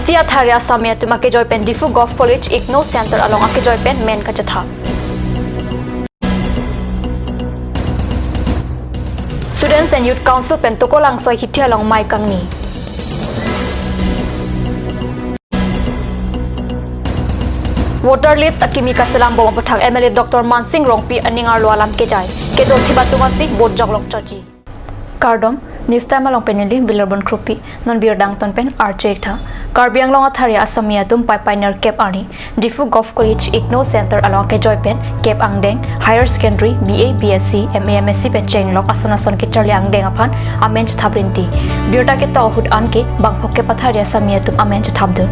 Hitia Tharia Samia to Makejoy Pen Difu Golf College Igno Center along Akejoy Pen Men Kachatha. Students and Youth Council Pen Tokolang Soy Hitia along Mai Kangni. Water list Akimi Kasalam Bomapatang MLA Dr. Mansing Rongpi Aningar Lualam Kejai. Kedon Tibatumasi Bot Joglok Chachi. Cardom News Time along Penili Billabon Krupi Non Beer Dangton Pen Architecta. Karbiang Long Atharia Asamia Tum Pioneer Cape Arni Difu Golf College Igno Center along Kejoy Pen Cape Angdeng Higher Secondary BA BSc MA MSc Pen Chenglok Asanason Kichali Angdeng Apan Amench Thabrinti Birta Kita Ohud Anke Bangpok Ke Patharia Asamia Tum Amench Thabdu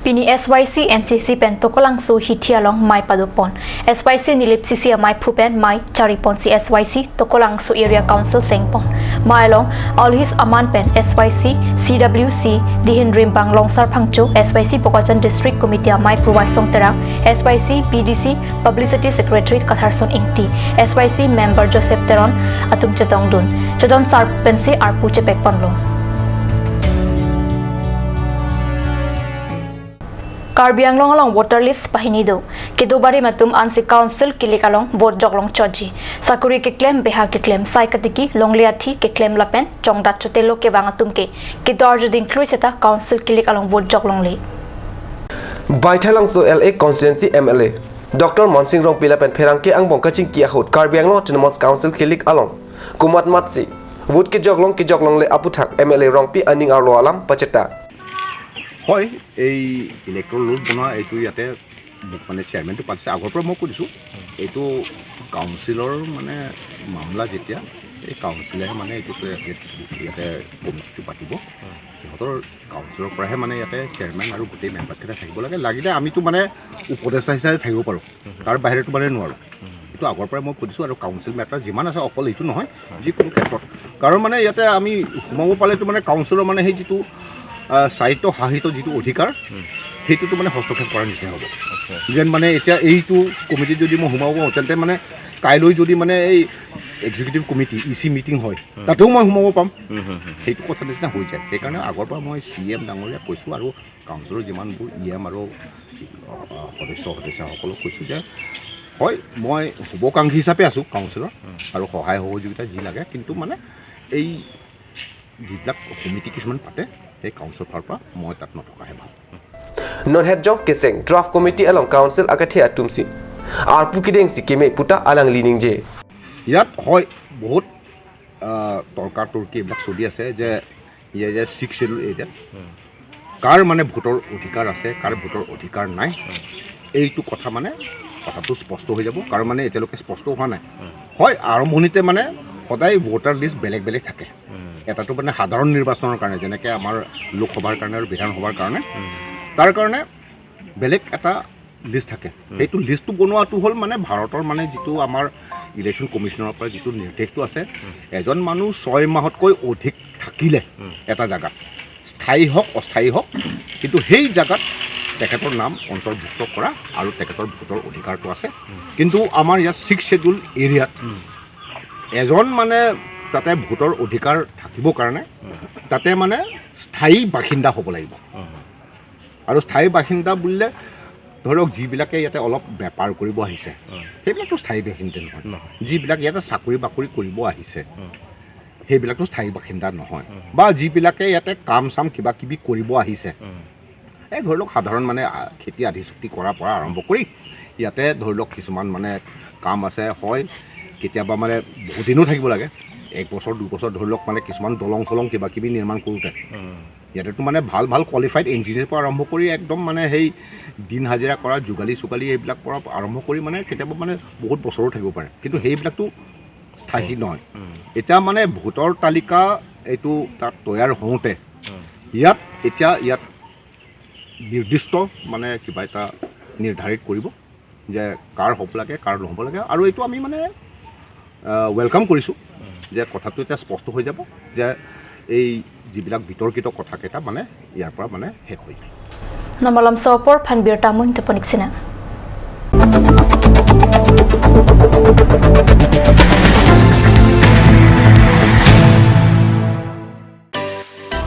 Pini SYC NCC pen tokolang su hitia long mai padupon SYC nilip CC mai phupen mai charipon si SYC tokolang su area council sengpon mai long all his aman pen SYC CWC dihin rimbang longsar phangchu SYC Pokachan district committee mai pruwai songtera SYC PDC publicity secretary Katharson Ingti SYC member Joseph Teron atum chetong dun chadon sar pen si arpu chepek ponlo Karbiang long along water list pahinido kedubari matum ansi council kilikalong vote joglong choji sakuri ke claim beha ke claim saikatiki longliathi ke claim lapen chongdat chotelo ke bangatum ke kedor judin cluiseta council kilikalong vote joglong le Baithalang so LA constituency MLA Dr. Mansing Rong Pilapen Pherangke ang bongkaching kia hot Karbiang long autonomous council kilik along kumat matsi vote ke joglong le aputhak MLA Rongpi aning arlo alam pacheta হয় এই Electral roll বনোৱা এইটো ইয়াতে মানে চেয়াৰমেনটো পাতিছে আগৰ পৰা মই কৈছোঁ এইটো কাউন্সিলৰ মানে মামলা যেতিয়া এই কাউন্সিলেহে মানে এইটো ইয়াতে কমিটিটো পাতিব সিহঁতৰ কাউন্সিলৰ পৰাহে মানে ইয়াতে চেয়াৰমেন আৰু গোটেই মেম্বাৰ্ছকেইটা থাকিব লাগে লাগিলে আমিতো মানে উপদেষ্টা হিচাপে থাকিব পাৰোঁ তাৰ বাহিৰতো মানে নোৱাৰোঁ এইটো আগৰ পৰাই মই কৈছোঁ আৰু কাউন্সিল মেটাৰ যিমান আছে অকল এইটো নহয় যিকোনো ক্ষেত্ৰত কাৰণ মানে ইয়াতে আমি সোমাব পালেতো মানে কাউন্সিলৰ মানে সেই যিটো সাহিত্য সাহিত্য যিটো অধিকাৰ সেইটোতো মানে হস্তক্ষেপ কৰাৰ নিচিনা হ'ব যেন মানে এতিয়া এইটো কমিটি যদি মই সোমাব পাৰোঁ তেন্তে মানে কাইলৈ যদি মানে এই এক্সিকিউটিভ কমিটি ইচি মিটিং হয় তাতেও মই সোমাব পাম সেইটো কথা নিচিনা হৈ যায় সেইকাৰণে আগৰ পৰা মই CM ডাঙৰীয়া কৈছোঁ আৰু কাউন্সিলৰ যিমানবোৰ EM আৰু সদস্যসকলক কৈছোঁ যে হয় মই শুভকাংক্ষী হিচাপে আছোঁ কাউন্সিলৰ আৰু সহায় সহযোগিতা যি লাগে কিন্তু মানে এই যিবিলাক কমিটি কিছুমান পাতে এই কাউন্সিল ফালৰ পৰা মই তাত নথকাহে ভাল Nonhedjong Keseng Draft Committee along Council Akathia Tumsi Arpukideng Sikime Puta Alang Lining Je ইয়াত হয় বহুত তৰ্কাতৰ্কি এইবিলাক চলি আছে যে ইয়ে যে 6 শিডিউল এৰিয়াত কাৰ মানে ভোটৰ অধিকাৰ আছে কাৰ ভোটৰ অধিকাৰ নাই এইটো কথা মানে কথাটো স্পষ্ট হৈ যাব কাৰণ মানে এতিয়ালৈকে স্পষ্ট হোৱা নাই হয় আৰম্ভণিতে মানে সদায় ভোটাৰ লিষ্ট বেলেগ বেলেগ থাকে এটাটো মানে সাধাৰণ নিৰ্বাচনৰ কাৰণে যেনেকৈ আমাৰ লোকসভাৰ কাৰণে আৰু বিধানসভাৰ কাৰণে তাৰ কাৰণে বেলেগ এটা লিষ্ট থাকে সেইটো লিষ্টটো বনোৱাটো হ'ল মানে ভাৰতৰ মানে যিটো আমাৰ ইলেকশ্যন কমিশ্যনৰ পৰা যিটো নিৰ্দেশটো আছে এজন মানুহ 6 মাহতকৈ অধিক থাকিলে এটা জাগাত স্থায়ী হওক অস্থায়ী হওক কিন্তু সেই জাগাত তেখেতৰ নাম অন্তৰ্ভুক্ত কৰা আৰু তেখেতৰ ভোটৰ অধিকাৰটো আছে কিন্তু আমাৰ ইয়াত 6 শিডিউল এৰিয়াত এজন মানে তাতে ভোটৰ অধিকাৰ থাকিবৰ কাৰণে তাতে মানে স্থায়ী বাসিন্দা হ'ব লাগিব আৰু স্থায়ী বাসিন্দা বুলিলে ধৰক যিবিলাকে ইয়াতে অলপ বেপাৰ কৰিব আহিছে সেইবিলাকতো স্থায়ী বাসিন্দা নহয় যিবিলাক ইয়াতে চাকৰি বাকৰি কৰিব আহিছে সেইবিলাকতো স্থায়ী বাসিন্দা নহয় বা যিবিলাকে ইয়াতে কাম চাম কিবা কিবি কৰিব আহিছে এই ধৰি লওক সাধাৰণ মানে খেতি আধি চুক্তি কৰাৰ পৰা আৰম্ভ কৰি ইয়াতে ধৰি লওক কিছুমান মানে কাম আছে হয় কেতিয়াবা মানে বহুত দিনো থাকিব লাগে 1 বছৰ 2 বছৰ ধৰি লওক মানে কিছুমান দলং চলং কিবা কিবি নিৰ্মাণ কৰোঁতে ইয়াতেতো মানে ভাল ভাল কোৱালিফাইড ইঞ্জিনিয়াৰ পৰা আৰম্ভ কৰি একদম মানে সেই দিন হাজিৰা কৰা যোগালী চোগালী এইবিলাক পৰা আৰম্ভ কৰি মানে কেতিয়াবা মানে বহুত বছৰো থাকিব পাৰে কিন্তু সেইবিলাকতো স্থায়ী নহয় এতিয়া মানে ভোটৰ তালিকা এইটো তাত তৈয়াৰ হওঁতে ইয়াত নিৰ্দিষ্ট মানে কিবা এটা নিৰ্ধাৰিত কৰিব যে কাৰ হ'ব লাগে কাৰ নহ'ব লাগে আৰু এইটো আমি মানে ৱেলকাম কৰিছোঁ যে কথাটো এটা স্পষ্ট হৈ যাব যে এই যিবিলাক বিতৰ্কিত কথাকেইটা মানে ইয়াৰ পৰা মানে শেষ হৈ যায় Namalam Sopor Panbir Tamun Teponiksina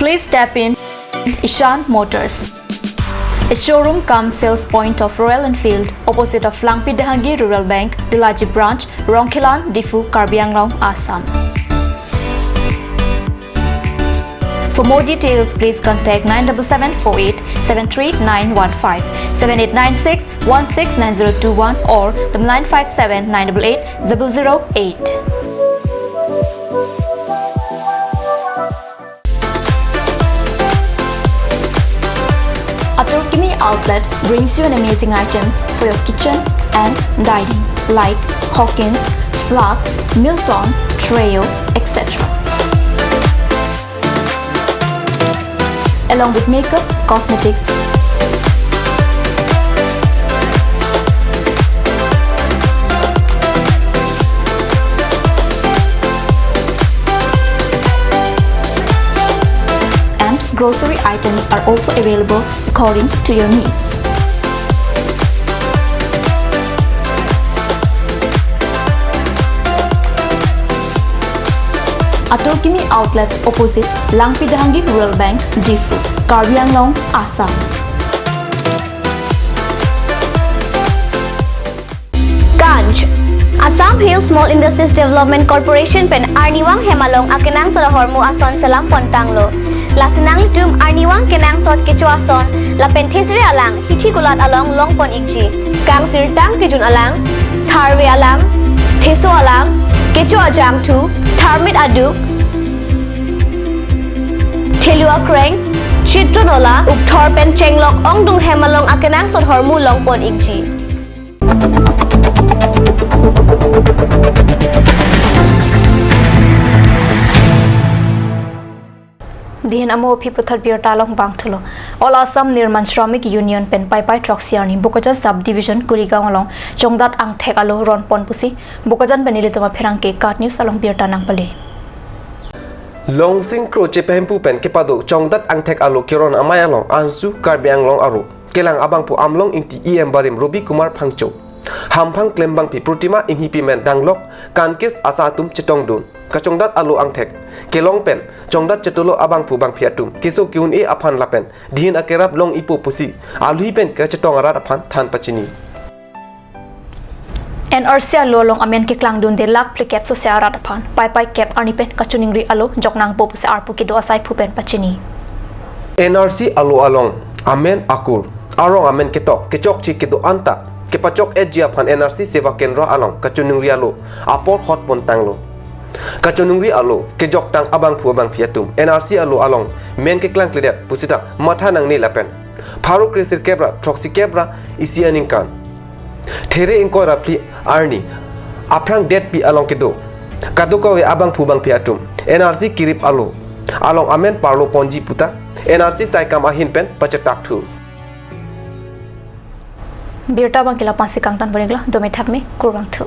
Please tap in Ishan Motors, a showroom cum sales point of Royal Enfield opposite of Langpi Dahangi Rural Bank, Dilaji Branch, Rongkhelan, Difu, Karbi Anglong, Assam. For more details, please contact 97748 73915, 7896 169021 or 957 988 008. Aturkimi Outlet brings you an amazing items for your kitchen and dining like Hawkins, Flax, Milton, Treo, etc. Along with makeup, cosmetics, and grocery items are also available according to your needs. Aturkimi Outlet opposite Langpi Dahangi Rural Bank, Difu, Karbi Anglong, Assam. Ganj Assam Hill Small Industries Development Corporation pen Arniwang Hemalong akenang sa hormu ason salam pontanglo. Lasinang litum Arniwang kenang sot kecu ason la penthesire alang hithi gulat along longpon ikji. Kang tirtang kijun alang, tharwe alang, theso alang, kecu ajam tu, tharmit aduk, Thelua Kreng, Chitronola, Ukthor pen chenglok ongdung hemalong akenang sot hormu longpon ikji. Dihin amo piputhar bir talong bangthlo. All Assam Nirman Shramik Union pen pai Troxiani Bokajan Subdivision Kurigaon along Jongdat Angthek alo Ronpon Pusi Bokajan Benili Tama Pherangke Kat News along bir tanang pale. Longsing Kro Chepempu pen kepado Jongdat Angthek alo Kiron Amaya long Ansu Karbi Anglong aro Kelang Abangpu Amlong inti EM Barim Robi Kumar Phangcho Hampang Klembang pi Protima Imhipi men Danglok Kankis Asatum Chitongdun Kachongdat alu angthek kelong pen chongdat chetulo abang pu bang phiatum kiso kyun e aphan lapen dihin akerap long ipo pusi alui pen ka chetong arat aphan than pachini NRC lolong amen ke klangdun de lak pliket so se arat aphan pai cap ani pen kachuning ri alo joknang po se arpu ki do asai phu pen pachini NRC alu along amen akur arong amen ketok kechok chi kido anta kepachok ejia phan NRC seva kendra along kachuning ri alo apor hot pon tanglo Kachonungri alo ke joktang abang pu abang phiatum NRC alo along men ke klang kledet pusita matha nang ni lapen pharo kresir kebra troxi kebra isianing kan there ingko rapli arni aprang det pi along kedo kaduko we abang pu bang phiatum NRC kirip alo along amen parlo ponji puta NRC saikam ahin pen pachatak thu birta bang kila pasi kangtan bonigla dome thakme kurang thu